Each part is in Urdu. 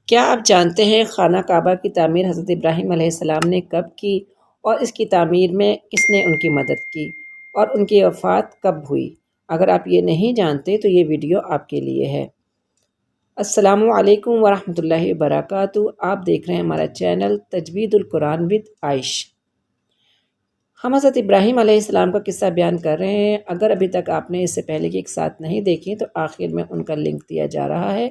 کیا آپ جانتے ہیں خانہ کعبہ کی تعمیر حضرت ابراہیم علیہ السلام نے کب کی اور اس کی تعمیر میں کس نے ان کی مدد کی اور ان کی وفات کب ہوئی؟ اگر آپ یہ نہیں جانتے تو یہ ویڈیو آپ کے لیے ہے۔ السلام علیکم ورحمۃ اللہ وبرکاتہ۔ آپ دیکھ رہے ہیں ہمارا چینل تجوید القرآن ود عائش۔ ہم حضرت ابراہیم علیہ السلام کا قصہ بیان کر رہے ہیں۔ اگر ابھی تک آپ نے اس سے پہلے کی ایک ساتھ نہیں دیکھی تو آخر میں ان کا لنک دیا جا رہا ہے،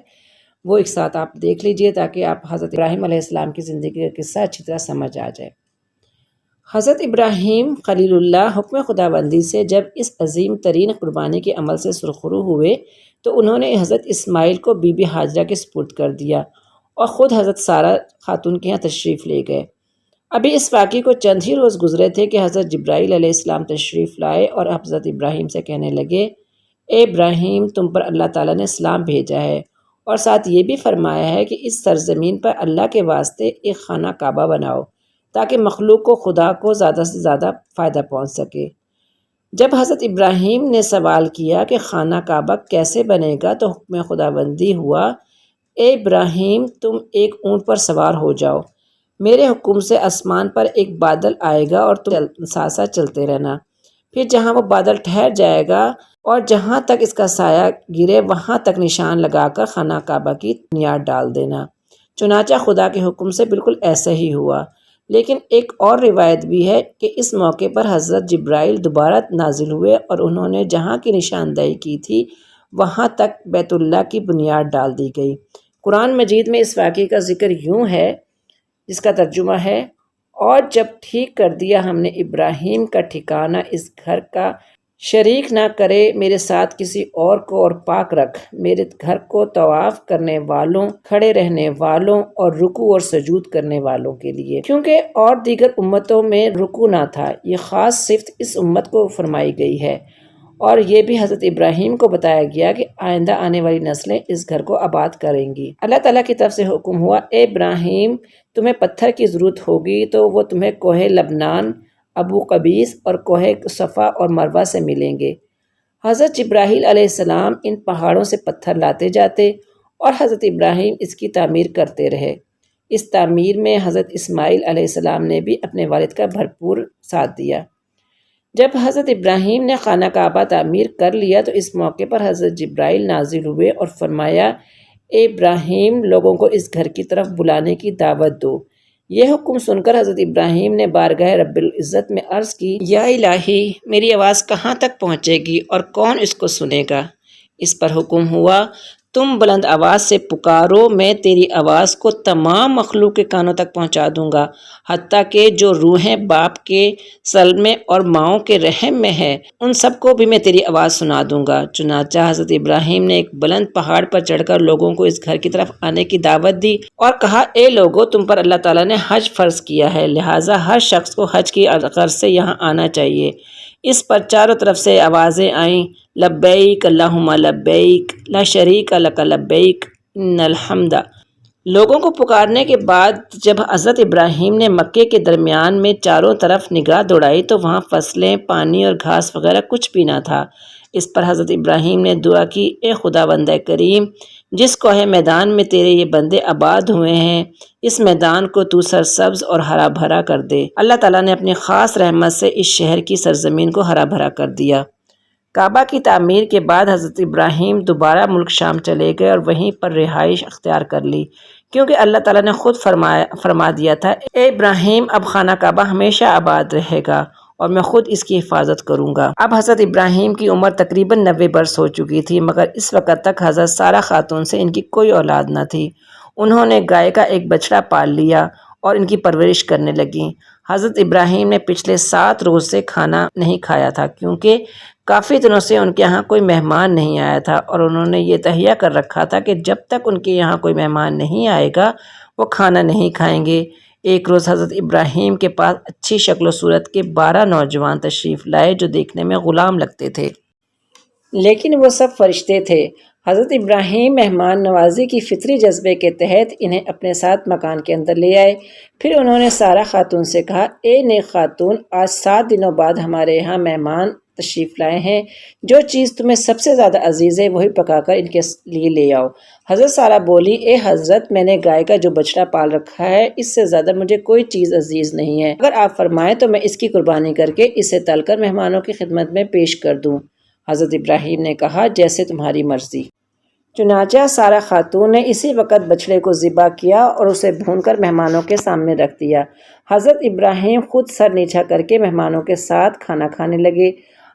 وہ ایک ساتھ آپ دیکھ لیجئے تاکہ آپ حضرت ابراہیم علیہ السلام کی زندگی کا قصہ اچھی طرح سمجھ آ جائے۔ حضرت ابراہیم خلیل اللہ حکم خداوندی سے جب اس عظیم ترین قربانی کے عمل سے سرخرو ہوئے تو انہوں نے حضرت اسماعیل کو بی بی ہاجرہ کے سپرد کر دیا اور خود حضرت سارہ خاتون کے یہاں تشریف لے گئے۔ ابھی اس واقعے کو چند ہی روز گزرے تھے کہ حضرت جبرائیل علیہ السلام تشریف لائے اور حضرت ابراہیم سے کہنے لگے، اے ابراہیم، تم پر اللہ تعالیٰ نے سلام بھیجا ہے اور ساتھ یہ بھی فرمایا ہے کہ اس سرزمین پر اللہ کے واسطے ایک خانہ کعبہ بناؤ تاکہ مخلوق کو خدا کو زیادہ سے زیادہ فائدہ پہنچ سکے۔ جب حضرت ابراہیم نے سوال کیا کہ خانہ کعبہ کیسے بنے گا تو حکم خداوندی ہوا، اے ابراہیم، تم ایک اونٹ پر سوار ہو جاؤ، میرے حکم سے آسمان پر ایک بادل آئے گا اور تم ساتھ ساتھ چلتے رہنا، پھر جہاں وہ بادل ٹھہر جائے گا اور جہاں تک اس کا سایہ گرے وہاں تک نشان لگا کر خانہ کعبہ کی بنیاد ڈال دینا۔ چنانچہ خدا کے حکم سے بالکل ایسا ہی ہوا۔ لیکن ایک اور روایت بھی ہے کہ اس موقع پر حضرت جبرائیل دوبارہ نازل ہوئے اور انہوں نے جہاں کی نشاندہی کی تھی وہاں تک بیت اللہ کی بنیاد ڈال دی گئی۔ قرآن مجید میں اس واقعے کا ذکر یوں ہے، جس کا ترجمہ ہے، اور جب ٹھیک کر دیا ہم نے ابراہیم کا ٹھکانہ اس گھر کا، شریک نہ کرے میرے ساتھ کسی اور کو، اور پاک رکھ میرے گھر کو طواف کرنے والوں، کھڑے رہنے والوں اور رکوع اور سجود کرنے والوں کے لیے، کیونکہ اور دیگر امتوں میں رکوع نہ تھا، یہ خاص صفت اس امت کو فرمائی گئی ہے۔ اور یہ بھی حضرت ابراہیم کو بتایا گیا کہ آئندہ آنے والی نسلیں اس گھر کو آباد کریں گی۔ اللہ تعالیٰ کی طرف سے حکم ہوا، اے ابراہیم، تمہیں پتھر کی ضرورت ہوگی تو وہ تمہیں کوہ لبنان، ابو قبیس اور کوہ صفا اور مروہ سے ملیں گے۔ حضرت جبرائیل علیہ السلام ان پہاڑوں سے پتھر لاتے جاتے اور حضرت ابراہیم اس کی تعمیر کرتے رہے۔ اس تعمیر میں حضرت اسماعیل علیہ السلام نے بھی اپنے والد کا بھرپور ساتھ دیا۔ جب حضرت ابراہیم نے خانہ کعبہ تعمیر کر لیا تو اس موقع پر حضرت جبرائیل نازل ہوئے اور فرمایا، اے ابراہیم، لوگوں کو اس گھر کی طرف بلانے کی دعوت دو۔ یہ حکم سن کر حضرت ابراہیم نے بارگاہ رب العزت میں عرض کی، یا الہی، میری آواز کہاں تک پہنچے گی اور کون اس کو سنے گا؟ اس پر حکم ہوا، تم بلند آواز سے پکارو، میں تیری آواز کو تمام مخلوق کے کانوں تک پہنچا دوں گا، حتیٰ کہ جو روحیں باپ کے صلب میں اور ماؤں کے رحم میں ہے ان سب کو بھی میں تیری آواز سنا دوں گا۔ چنانچہ حضرت ابراہیم نے ایک بلند پہاڑ پر چڑھ کر لوگوں کو اس گھر کی طرف آنے کی دعوت دی اور کہا، اے لوگو، تم پر اللہ تعالیٰ نے حج فرض کیا ہے، لہٰذا ہر شخص کو حج کی غرض سے یہاں آنا چاہیے۔ اس پر چاروں طرف سے آوازیں آئیں، لبیک اللہم لبیک لا شریک لک لبیک ان الحمد۔ لوگوں کو پکارنے کے بعد جب حضرت ابراہیم نے مکے کے درمیان میں چاروں طرف نگاہ دوڑائی تو وہاں فصلیں، پانی اور گھاس وغیرہ کچھ بھی نہ تھا۔ اس پر حضرت ابراہیم نے دعا کی، اے خداوند کریم، جس کوہ میدان میں تیرے یہ بندے آباد ہوئے ہیں اس میدان کو تو سرسبز اور ہرا بھرا کر دے۔ اللہ تعالیٰ نے اپنی خاص رحمت سے اس شہر کی سرزمین کو ہرا بھرا کر دیا۔ کعبہ کی تعمیر کے بعد حضرت ابراہیم دوبارہ ملک شام چلے گئے اور وہیں پر رہائش اختیار کر لی، کیونکہ اللہ تعالیٰ نے خود فرما دیا تھا، اے ابراہیم، اب خانہ کعبہ ہمیشہ آباد رہے گا اور میں خود اس کی حفاظت کروں گا۔ اب حضرت ابراہیم کی عمر تقریباً 90 برس ہو چکی تھی، مگر اس وقت تک حضرت سارہ خاتون سے ان کی کوئی اولاد نہ تھی۔ انہوں نے گائے کا ایک بچڑا پال لیا اور ان کی پرورش کرنے لگیں۔ حضرت ابراہیم نے پچھلے 7 روز سے کھانا نہیں کھایا تھا، کیونکہ کافی دنوں سے ان کے یہاں کوئی مہمان نہیں آیا تھا اور انہوں نے یہ تہیہ کر رکھا تھا کہ جب تک ان کے یہاں کوئی مہمان نہیں آئے گا وہ کھانا نہیں کھائیں گے۔ ایک روز حضرت ابراہیم کے پاس اچھی شکل و صورت کے 12 نوجوان تشریف لائے جو دیکھنے میں غلام لگتے تھے، لیکن وہ سب فرشتے تھے۔ حضرت ابراہیم مہمان نوازی کی فطری جذبے کے تحت انہیں اپنے ساتھ مکان کے اندر لے آئے۔ پھر انہوں نے سارہ خاتون سے کہا، اے نیک خاتون، آج 7 دنوں بعد ہمارے یہاں مہمان تشریف لائے ہیں، جو چیز تمہیں سب سے زیادہ عزیز ہے وہی پکا کر ان کے لیے لے آؤ۔ حضرت سارہ بولی، اے حضرت، میں نے گائے کا جو بچڑا پال رکھا ہے اس سے زیادہ مجھے کوئی چیز عزیز نہیں ہے، اگر آپ فرمائیں تو میں اس کی قربانی کر کے اسے تل کر مہمانوں کی خدمت میں پیش کر دوں۔ حضرت ابراہیم نے کہا، جیسے تمہاری مرضی۔ چنانچہ سارہ خاتون نے اسی وقت بچڑے کو ذبح کیا اور اسے بھون کر مہمانوں کے سامنے رکھ دیا۔ حضرت ابراہیم خود سر نیچا کر کے مہمانوں کے ساتھ کھانا کھانے لگے۔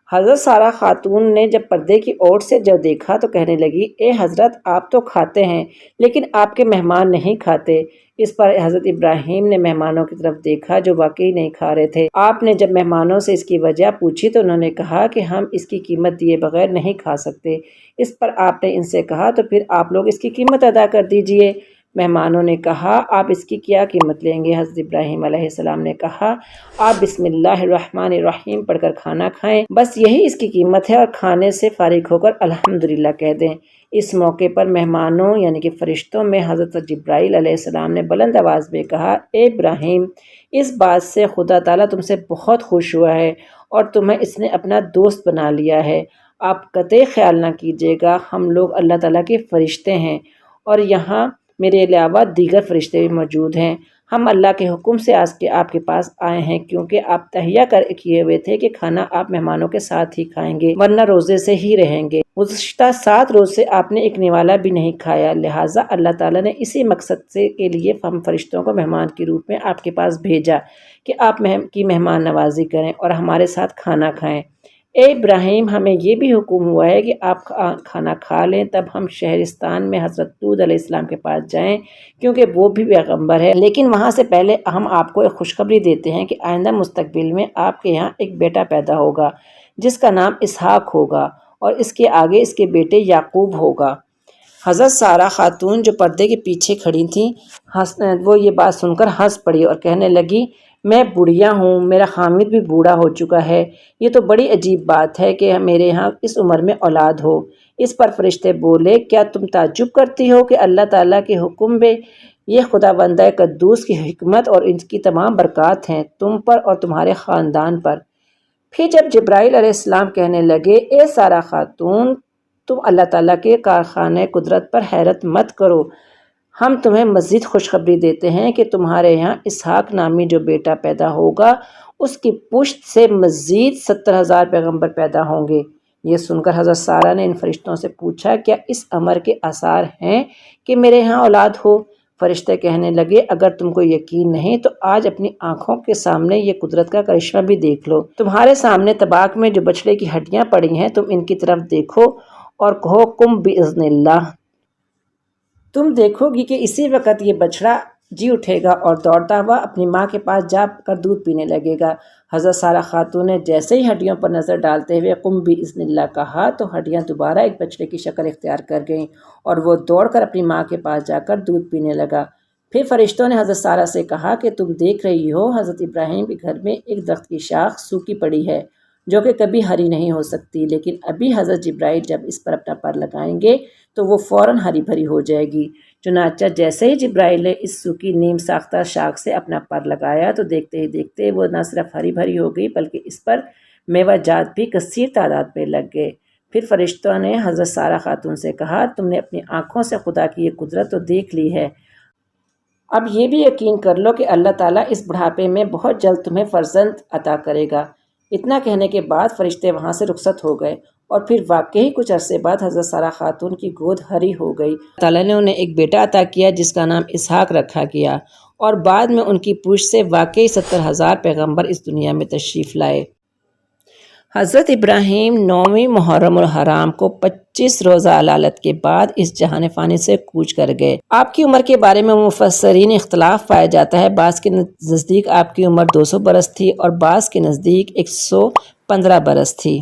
حضرت سارہ خاتون نے جب پردے کی اوٹ سے جو دیکھا تو کہنے لگی، اے حضرت، آپ تو کھاتے ہیں لیکن آپ کے مہمان نہیں کھاتے۔ اس پر حضرت ابراہیم نے مہمانوں کی طرف دیکھا جو واقعی نہیں کھا رہے تھے۔ آپ نے جب مہمانوں سے اس کی وجہ پوچھی تو انہوں نے کہا کہ ہم اس کی قیمت دیے بغیر نہیں کھا سکتے۔ اس پر آپ نے ان سے کہا، تو پھر آپ لوگ اس کی قیمت ادا کر دیجئے۔ مہمانوں نے کہا، آپ اس کی کیا قیمت لیں گے؟ حضرت ابراہیم علیہ السلام نے کہا، آپ بسم اللہ الرحمن الرحیم پڑھ کر کھانا کھائیں، بس یہی اس کی قیمت ہے، اور کھانے سے فارغ ہو کر الحمدللہ کہہ دیں۔ اس موقع پر مہمانوں یعنی کہ فرشتوں میں حضرت جبرائیل علیہ السلام نے بلند آواز میں کہا، اے ابراہیم، اس بات سے خدا تعالیٰ تم سے بہت خوش ہوا ہے اور تمہیں اس نے اپنا دوست بنا لیا ہے۔ آپ قطعی خیال نہ کیجیے گا، ہم لوگ اللہ تعالیٰ کے فرشتے ہیں اور یہاں میرے علاوہ دیگر فرشتے بھی موجود ہیں۔ ہم اللہ کے حکم سے آج کے آپ کے پاس آئے ہیں، کیونکہ آپ تہیہ کیے ہوئے تھے کہ کھانا آپ مہمانوں کے ساتھ ہی کھائیں گے ورنہ روزے سے ہی رہیں گے۔ گزشتہ 7 روز سے آپ نے ایک نوالا بھی نہیں کھایا، لہٰذا اللہ تعالیٰ نے اسی مقصد سے کے لیے ہم فرشتوں کو مہمان کے روپ میں آپ کے پاس بھیجا کہ آپ کی مہمان نوازی کریں اور ہمارے ساتھ کھانا کھائیں۔ اے ابراہیم، ہمیں یہ بھی حکم ہوا ہے کہ آپ کھانا کھا لیں، تب ہم شہرستان میں حضرت لوط علیہ السلام کے پاس جائیں، کیونکہ وہ بھی پیغمبر ہے، لیکن وہاں سے پہلے ہم آپ کو ایک خوشخبری دیتے ہیں کہ آئندہ مستقبل میں آپ کے یہاں ایک بیٹا پیدا ہوگا جس کا نام اسحاق ہوگا، اور اس کے آگے اس کے بیٹے یعقوب ہوگا۔ حضرت سارہ خاتون جو پردے کے پیچھے کھڑی تھیں، وہ یہ بات سن کر ہنس پڑی اور کہنے لگی، میں بڑھیا ہوں، میرا خامد بھی بوڑھا ہو چکا ہے، یہ تو بڑی عجیب بات ہے کہ میرے یہاں اس عمر میں اولاد ہو۔ اس پر فرشتے بولے، کیا تم تعجب کرتی ہو کہ اللہ تعالیٰ کے حکم میں یہ خداوندہ قدوس کی حکمت اور ان کی تمام برکات ہیں تم پر اور تمہارے خاندان پر۔ پھر جب جبرائیل علیہ السلام کہنے لگے، اے سارہ خاتون، تم اللہ تعالیٰ کے کارخانے قدرت پر حیرت مت کرو، ہم تمہیں مزید خوشخبری دیتے ہیں کہ تمہارے یہاں اسحاق نامی جو بیٹا پیدا ہوگا اس کی پشت سے مزید 70,000 پیغمبر پیدا ہوں گے۔ یہ سن کر حضرت سارہ نے ان فرشتوں سے پوچھا، کیا اس امر کے آثار ہیں کہ میرے یہاں اولاد ہو؟ فرشتے کہنے لگے، اگر تم کو یقین نہیں تو آج اپنی آنکھوں کے سامنے یہ قدرت کا کرشمہ بھی دیکھ لو۔ تمہارے سامنے طباق میں جو بچڑے کی ہڈیاں پڑی ہیں، تم ان کی طرف دیکھو اور کہو، کم باذن اللہ۔ تم دیکھو گی کہ اسی وقت یہ بچڑا جی اٹھے گا اور دوڑتا ہوا اپنی ماں کے پاس جا کر دودھ پینے لگے گا۔ حضرت سارہ خاتون نے جیسے ہی ہڈیوں پر نظر ڈالتے ہوئے قم باذن اللہ کہا تو ہڈیاں دوبارہ ایک بچڑے کی شکل اختیار کر گئیں اور وہ دوڑ کر اپنی ماں کے پاس جا کر دودھ پینے لگا۔ پھر فرشتوں نے حضرت سارہ سے کہا کہ تم دیکھ رہی ہو حضرت ابراہیم کے گھر میں ایک درخت کی شاخ سوکھی پڑی ہے جو کہ کبھی ہری نہیں ہو سکتی، لیکن ابھی حضرت جبرائیل جب اس پر اپنا پر لگائیں گے تو وہ فوراً ہری بھری ہو جائے گی۔ چنانچہ جیسے ہی جبرائیل نے اس سوکھی نیم ساختہ شاخ سے اپنا پر لگایا تو دیکھتے ہی دیکھتے وہ نہ صرف ہری بھری ہو گئی بلکہ اس پر میوہ جات بھی کثیر تعداد میں لگ گئے۔ پھر فرشتوں نے حضرت سارہ خاتون سے کہا، تم نے اپنی آنکھوں سے خدا کی یہ قدرت تو دیکھ لی ہے، اب یہ بھی یقین کر لو کہ اللہ تعالیٰ اس بڑھاپے میں بہت جلد تمہیں فرزند عطا کرے گا۔ اتنا کہنے کے بعد فرشتے وہاں سے رخصت ہو گئے اور پھر واقعی کچھ عرصے بعد حضرت سارہ خاتون کی گود ہری ہو گئی۔ اللہ تعالیٰ نے انہیں ایک بیٹا عطا کیا جس کا نام اسحاق رکھا گیا، اور بعد میں ان کی پوچھ سے واقعی 70,000 پیغمبر اس دنیا میں تشریف لائے۔ حضرت ابراہیم 9ویں محرم الحرام کو 25 روزہ علالت کے بعد اس جہان فانی سے کوچ کر گئے۔ آپ کی عمر کے بارے میں مفسرین اختلاف پایا جاتا ہے، بعض کے نزدیک آپ کی عمر 200 برس تھی اور بعض کے نزدیک 115 برس تھی۔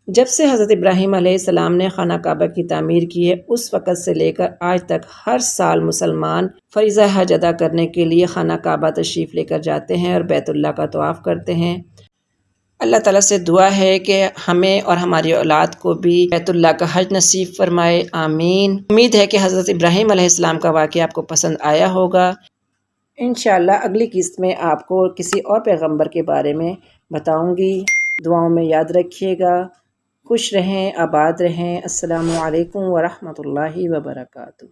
جب سے حضرت ابراہیم علیہ السلام نے خانہ کعبہ کی تعمیر کی ہے، اس وقت سے لے کر آج تک ہر سال مسلمان فریضہ حج ادا کرنے کے لیے خانہ کعبہ تشریف لے کر جاتے ہیں اور بیت اللہ کا طواف کرتے ہیں۔ اللہ تعالیٰ سے دعا ہے کہ ہمیں اور ہماری اولاد کو بھی بیت اللہ کا حج نصیب فرمائے، آمین۔ امید ہے کہ حضرت ابراہیم علیہ السلام کا واقعہ آپ کو پسند آیا ہوگا۔ انشاءاللہ اگلی قسط میں آپ کو کسی اور پیغمبر کے بارے میں بتاؤں گی۔ دعاؤں میں یاد رکھیے گا۔ خوش رہیں، آباد رہیں۔ السلام علیکم ورحمۃ اللہ وبرکاتہ۔